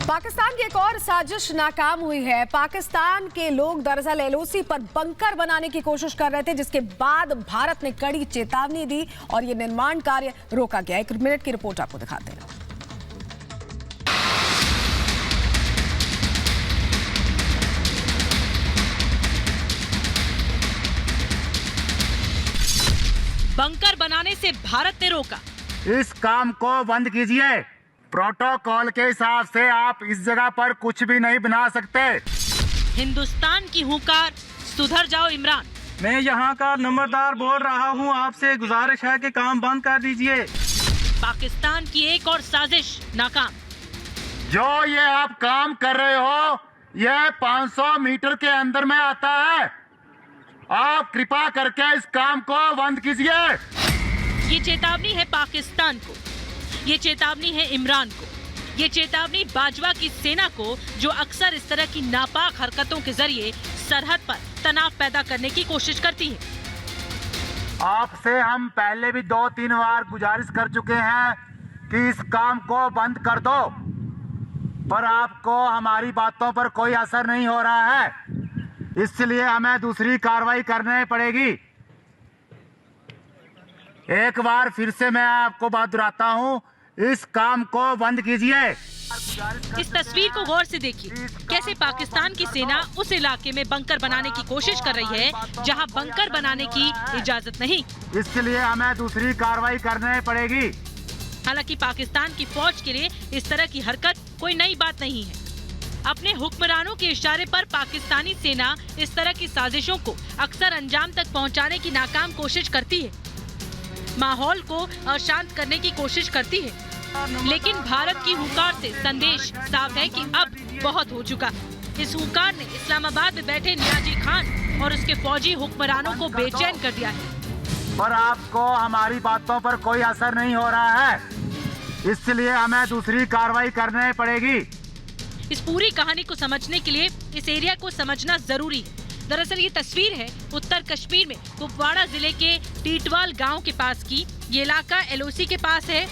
पाकिस्तान की एक और साजिश नाकाम हुई है। पाकिस्तान के लोग दरअसल एलओसी पर बंकर बनाने की कोशिश कर रहे थे, जिसके बाद भारत ने कड़ी चेतावनी दी और ये निर्माण कार्य रोका गया। 1 मिनट की रिपोर्ट आपको दिखाते हैं। बंकर बनाने से भारत ने रोका। इस काम को बंद कीजिए। प्रोटोकॉल के हिसाब से आप इस जगह पर कुछ भी नहीं बना सकते। हिंदुस्तान की हुंकार, सुधर जाओ इमरान। मैं यहाँ का नंबरदार बोल रहा हूँ, आपसे गुजारिश है कि काम बंद कर दीजिए। पाकिस्तान की एक और साजिश नाकाम। जो ये आप काम कर रहे हो, ये 500 मीटर के अंदर में आता है। आप कृपा करके इस काम को बंद कीजिए। ये चेतावनी है पाकिस्तान को, ये चेतावनी है इमरान को, ये चेतावनी बाजवा की सेना को, जो अक्सर इस तरह की नापाक हरकतों के जरिए सरहद पर तनाव पैदा करने की कोशिश करती है। आपसे हम पहले भी 2-3 बार गुजारिश कर चुके हैं कि इस काम को बंद कर दो, पर आपको हमारी बातों पर कोई असर नहीं हो रहा है, इसलिए हमें दूसरी कार्रवाई करनी पड़ेगी। एक बार फिर से मैं आपको बात दोहराता हूँ, इस काम को बंद कीजिए। इस तस्वीर को गौर से देखिए, कैसे पाकिस्तान की सेना उस इलाके में बंकर बनाने की कोशिश कर रही है जहां बंकर बनाने की इजाजत नहीं। इसलिए हमें दूसरी कार्रवाई करनी पड़ेगी। हालांकि पाकिस्तान की फौज के लिए इस तरह की हरकत कोई नई बात नहीं है। अपने हुक्मरानों के इशारे पर पाकिस्तानी सेना इस तरह की साजिशों को अक्सर अंजाम तक पहुंचाने की नाकाम कोशिश करती है, माहौल को अशांत करने की कोशिश करती है। लेकिन भारत की हुंकार से संदेश साफ है कि अब बहुत हो चुका। इस हुंकार ने इस्लामाबाद में बैठे नियाजी खान और उसके फौजी हुक्मरानों को बेचैन कर दिया है। पर आपको हमारी बातों पर कोई असर नहीं हो रहा है, इसलिए हमें दूसरी कार्रवाई करनी पड़ेगी। इस पूरी कहानी को समझने के लिए इस एरिया को समझना जरूरी है। दरअसल ये तस्वीर है उत्तर कश्मीर में कुपवाड़ा जिले के टीटवाल गांव के पास की। ये इलाका एलओसी के पास है।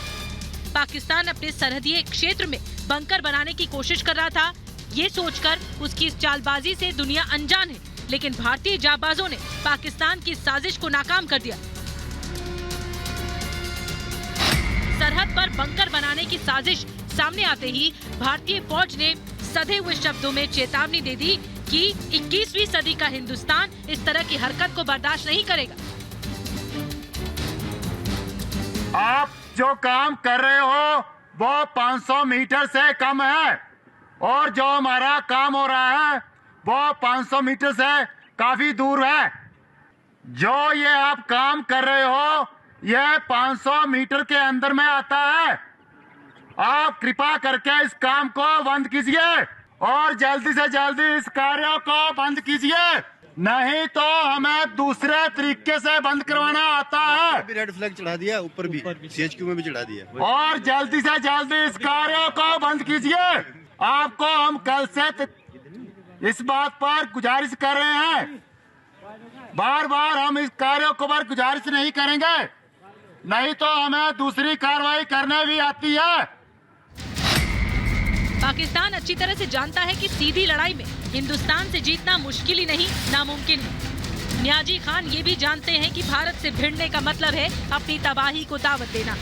पाकिस्तान अपने सरहदी क्षेत्र में बंकर बनाने की कोशिश कर रहा था, ये सोचकर उसकी इस चालबाजी से दुनिया अनजान है। लेकिन भारतीय जाबाजों ने पाकिस्तान की साजिश को नाकाम कर दिया। सरहद पर बंकर बनाने की साजिश सामने आते ही भारतीय फौज ने सधे हुए शब्दों में चेतावनी दे दी कि 21वीं सदी का हिंदुस्तान इस तरह की हरकत को बर्दाश्त नहीं करेगा। आप जो काम कर रहे हो वो 500 मीटर से कम है, और जो हमारा काम हो रहा है वो 500 मीटर से काफी दूर है। जो ये आप काम कर रहे हो, ये 500 मीटर के अंदर में आता है। आप कृपा करके इस काम को बंद कीजिए और जल्दी से जल्दी इस कार्य को बंद कीजिए, नहीं तो हमें दूसरे तरीके से बंद करवाना आता है। भी रेड फ्लैग चढ़ा दिया, ऊपर भी सीएचक्यू में भी चढ़ा दिया। और जल्दी से जल्दी इस कार्य को बंद कीजिए। आपको हम कल से इस बात पर गुजारिश कर रहे हैं, बार बार हम इस कार्य को पर गुजारिश नहीं करेंगे, नहीं तो हमें दूसरी कार्रवाई करने भी आती है। पाकिस्तान अच्छी तरह से जानता है कि सीधी लड़ाई में हिंदुस्तान से जीतना मुश्किल ही नहीं, नामुमकिन है। नियाजी खान ये भी जानते हैं कि भारत से भिड़ने का मतलब है अपनी तबाही को दावत देना।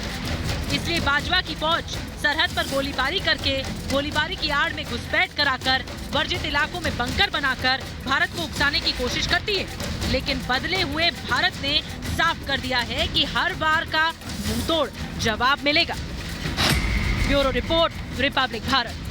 इसलिए बाजवा की फौज सरहद पर गोलीबारी करके, गोलीबारी की आड़ में घुसपैठ कराकर, वर्जित इलाकों में बंकर बनाकर भारत को उकसाने की कोशिश करती है। लेकिन बदले हुए भारत ने साफ कर दिया है कि हर बार का मुंहतोड़ जवाब मिलेगा। Bureau report, Republic Bharat.